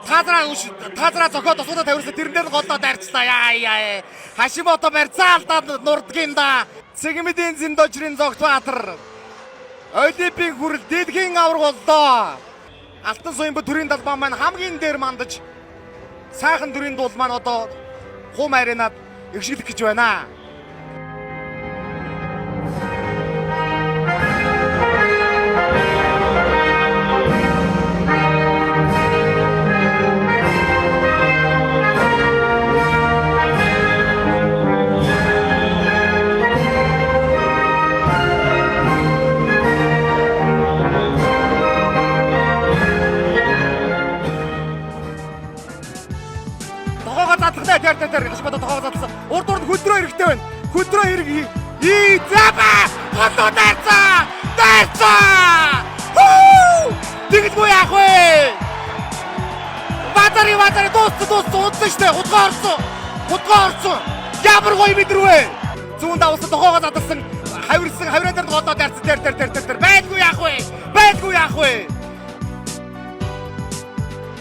Тазраа зохиод тусгадаа тавьсан тэрэн дээр голдоо дайрчлаа. Яа. Хашимото барьцаалтаа нурдгийн да. Цэгмэдийн Зиндожрын Зогтбаатар. Олимпийн хүрэл дэлхийн авраг боллоо. Алтан суйнб төрийн талбай маань хамгийн дээр мандаж сайхан төрийн дуул маань одоо хум аренад эгшиглэх гэж байна. Тэр хашбата тоогоо задлсан. Урд хөдрөө хэрэгтэй байна. Хөдрөө хэрэг заба. Голоо дайрцаа. Тэгдгүй яах вэ? Батари дууссан штэ. Худгаа орсон. Ямар гоё мэдрвэ? Зүүн давсан тоогоо задлсан. Хавиран дээр голоо дайрцсан. Тэр. Байдгүй яах вэ?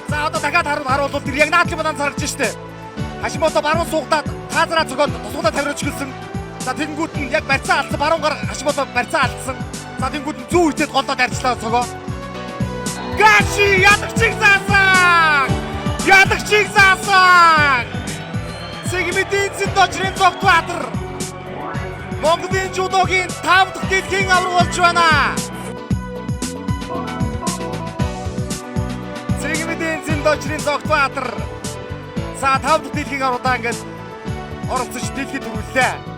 За одоо дахиад харуулвал тэр яг наадлын банан зарагч штэ. Хашимото баруун суугадаад Тазраа зогоод тусгадаа тавирч гэлсэн. За тэнгүүд нь яг барьцаа алдсан. Баруун гар Хашимото барьцаа алдсан. За тэнгүүд нь зүүн хитээд голоо дайрчлаа цогоо. Гаши ядагчиг заасан. Цэгмэдийн Зиндожрын Зогтбаатар. Монголын жудогийн 5 дахь дэлхийн авраг болж байна. Цэгмэдийн Зиндожрын Зогтбаатар. За 5 дахь дэлхийн аврагтаа ингээд оролцож дэлхийд төрүүллээ.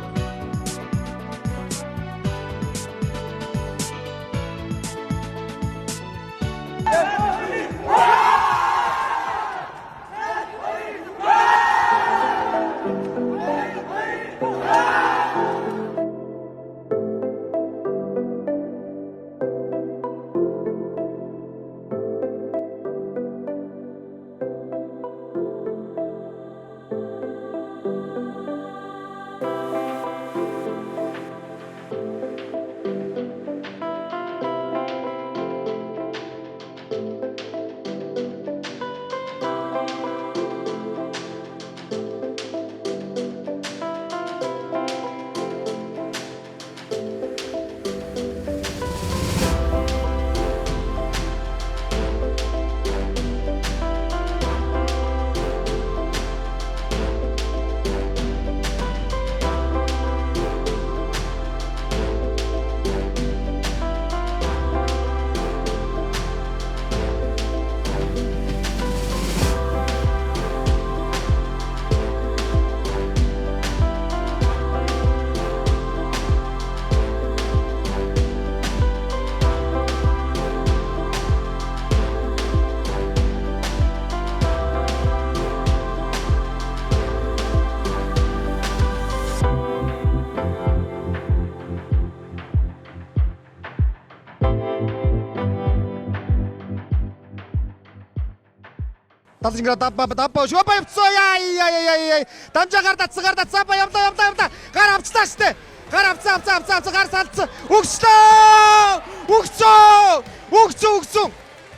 Талжингра дапа шопа явцсан. Яй. Дамжаагаар дацгаар явлаа. Гар авцлаа штэ. Гар авцсан. Гар салцсан. Өгсөн.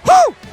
Хүү!